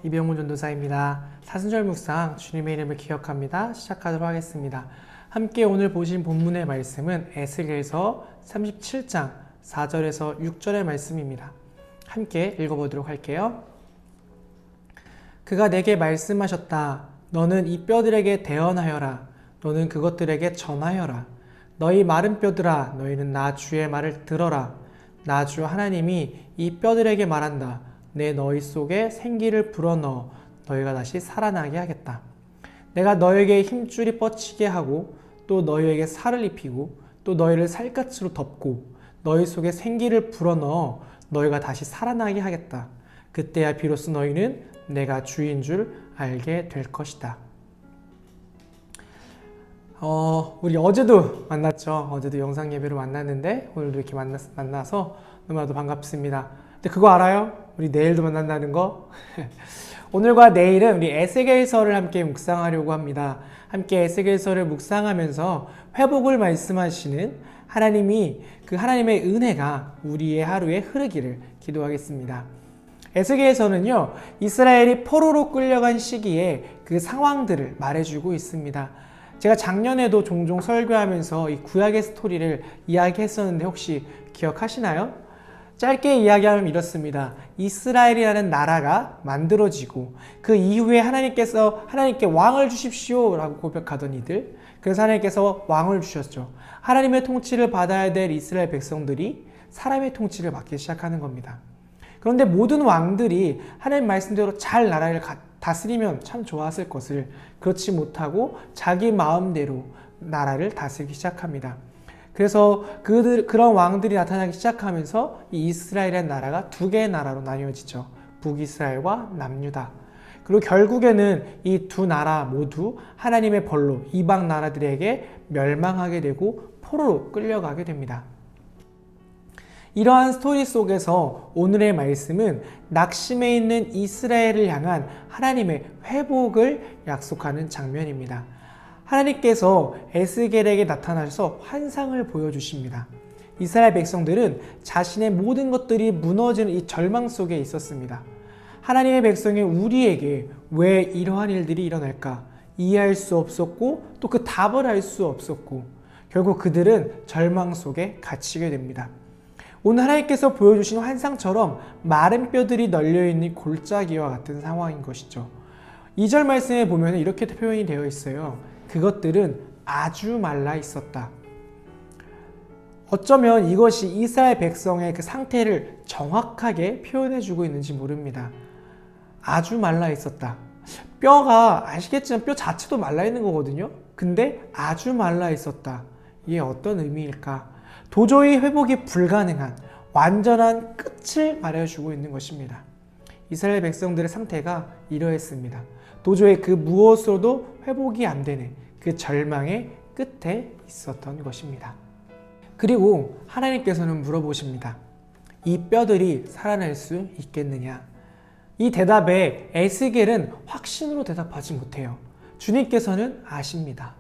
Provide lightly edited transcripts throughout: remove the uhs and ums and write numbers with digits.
이병훈 전도사입니다. 사순절 묵상 주님의 이름을 기억합니다. 시작하도록 하겠습니다. 함께 오늘 보신 본문의 말씀은 에스겔서 37장 4절에서 6절의 말씀입니다. 함께 읽어보도록 할게요. 그가 내게 말씀하셨다. 너는 이 뼈들에게 대언하여라. 너는 그것들에게 전하여라. 너희 마른 뼈들아, 너희는 나 주의 말을 들어라. 나 주 하나님이 이 뼈들에게 말한다. 내 너희 속에 생기를 불어넣어 너희가 다시 살아나게 하겠다. 내가 너에게 힘줄이 뻗치게 하고 또 너희에게 살을 입히고 또 너희를 살갗으로 덮고 너희 속에 생기를 불어넣어 너희가 다시 살아나게 하겠다. 그때야 비로소 너희는 내가 주인 줄 알게 될 것이다. 우리 어제도 만났죠. 어제도 영상 예배로 만났는데 오늘도 이렇게 만나서 너무나도 반갑습니다. 근데 그거 알아요? 우리 내일도 만난다는 거? 오늘과 내일은 우리 에스겔서를 함께 묵상하려고 합니다. 함께 에스겔서를 묵상하면서 회복을 말씀하시는 하나님이 그 하나님의 은혜가 우리의 하루에 흐르기를 기도하겠습니다. 에스겔서는요, 이스라엘이 포로로 끌려간 시기에 그 상황들을 말해주고 있습니다. 제가 작년에도 종종 설교하면서 이 구약의 스토리를 이야기했었는데 혹시 기억하시나요? 짧게 이야기하면 이렇습니다. 이스라엘이라는 나라가 만들어지고 그 이후에 하나님께 왕을 주십시오 라고 고백하던 이들, 그래서 하나님께서 왕을 주셨죠. 하나님의 통치를 받아야 될 이스라엘 백성들이 사람의 통치를 받기 시작하는 겁니다. 그런데 모든 왕들이 하나님 말씀대로 잘 나라를 다스리면 참 좋았을 것을 그렇지 못하고 자기 마음대로 나라를 다스리기 시작합니다. 그래서 그런 왕들이 나타나기 시작하면서 이 이스라엘의 나라가 두 개의 나라로 나뉘어지죠. 북이스라엘과 남유다. 그리고 결국에는 이 두 나라 모두 하나님의 벌로 이방 나라들에게 멸망하게 되고 포로로 끌려가게 됩니다. 이러한 스토리 속에서 오늘의 말씀은 낙심해 있는 이스라엘을 향한 하나님의 회복을 약속하는 장면입니다. 하나님께서 에스겔에게 나타나셔서 환상을 보여주십니다. 이스라엘 백성들은 자신의 모든 것들이 무너지는 이 절망 속에 있었습니다. 하나님의 백성인 우리에게 왜 이러한 일들이 일어날까 이해할 수 없었고 또 그 답을 알 수 없었고 결국 그들은 절망 속에 갇히게 됩니다. 오늘 하나님께서 보여주신 환상처럼 마른 뼈들이 널려있는 골짜기와 같은 상황인 것이죠. 2절 말씀에 보면 이렇게 표현이 되어 있어요. 그것들은 아주 말라 있었다. 어쩌면 이것이 이스라엘 백성의 그 상태를 정확하게 표현해주고 있는지 모릅니다. 아주 말라 있었다. 뼈가 아시겠지만 뼈 자체도 말라 있는 거거든요. 근데 아주 말라 있었다. 이게 어떤 의미일까? 도저히 회복이 불가능한 완전한 끝을 말해주고 있는 것입니다. 이스라엘 백성들의 상태가 이러했습니다. 도저히 그 무엇으로도 회복이 안 되는 그 절망의 끝에 있었던 것입니다. 그리고 하나님께서는 물어보십니다. 이 뼈들이 살아날 수 있겠느냐? 이 대답에 에스겔은 확신으로 대답하지 못해요. 주님께서는 아십니다.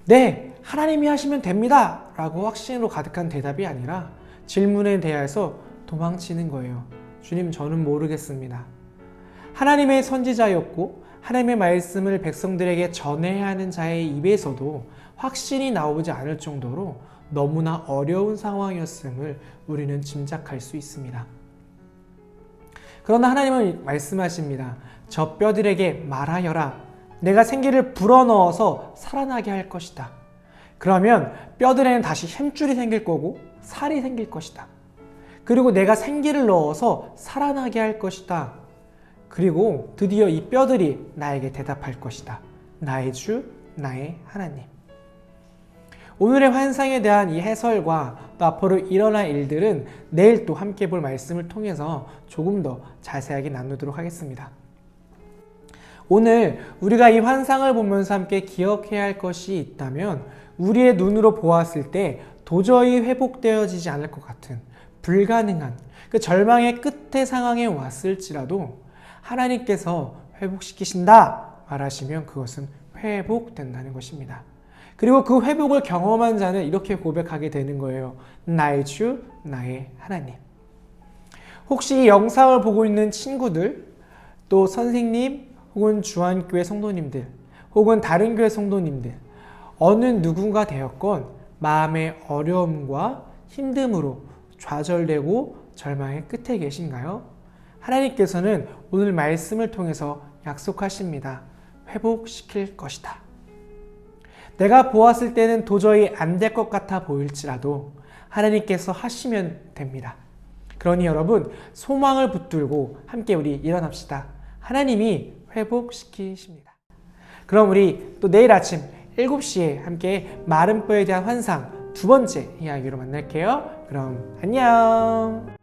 네, 하나님이 하시면 됩니다 라고 확신으로 가득한 대답이 아니라 질문에 대해서 도망치는 거예요. 주님, 저는 모르겠습니다. 하나님의 선지자였고 하나님의 말씀을 백성들에게 전해야 하는 자의 입에서도 확신이 나오지 않을 정도로 너무나 어려운 상황이었음을 우리는 짐작할 수 있습니다. 그러나 하나님은 말씀하십니다. 저 뼈들에게 말하여라. 내가 생기를 불어넣어서 살아나게 할 것이다. 그러면 뼈들에는 다시 힘줄이 생길 거고 살이 생길 것이다. 그리고 내가 생기를 넣어서 살아나게 할 것이다. 그리고 드디어 이 뼈들이 나에게 대답할 것이다. 나의 주, 나의 하나님. 오늘의 환상에 대한 이 해설과 또 앞으로 일어날 일들은 내일 또 함께 볼 말씀을 통해서 조금 더 자세하게 나누도록 하겠습니다. 오늘 우리가 이 환상을 보면서 함께 기억해야 할 것이 있다면 우리의 눈으로 보았을 때 도저히 회복되어지지 않을 것 같은 불가능한 그 절망의 끝의 상황에 왔을지라도 하나님께서 회복시키신다 말하시면 그것은 회복된다는 것입니다. 그리고 그 회복을 경험한 자는 이렇게 고백하게 되는 거예요. 나의 주, 나의 하나님. 혹시 이 영상을 보고 있는 친구들, 또 선생님 혹은 주안교회 성도님들 혹은 다른 교회 성도님들 어느 누군가 되었건 마음의 어려움과 힘듦으로 좌절되고 절망의 끝에 계신가요? 하나님께서는 오늘 말씀을 통해서 약속하십니다. 회복시킬 것이다. 내가 보았을 때는 도저히 안 될 것 같아 보일지라도 하나님께서 하시면 됩니다. 그러니 여러분 소망을 붙들고 함께 우리 일어납시다. 하나님이 회복시키십니다. 그럼 우리 또 내일 아침 7시에 함께 마른 뼈에 대한 환상 두 번째 이야기로 만날게요. 그럼 안녕.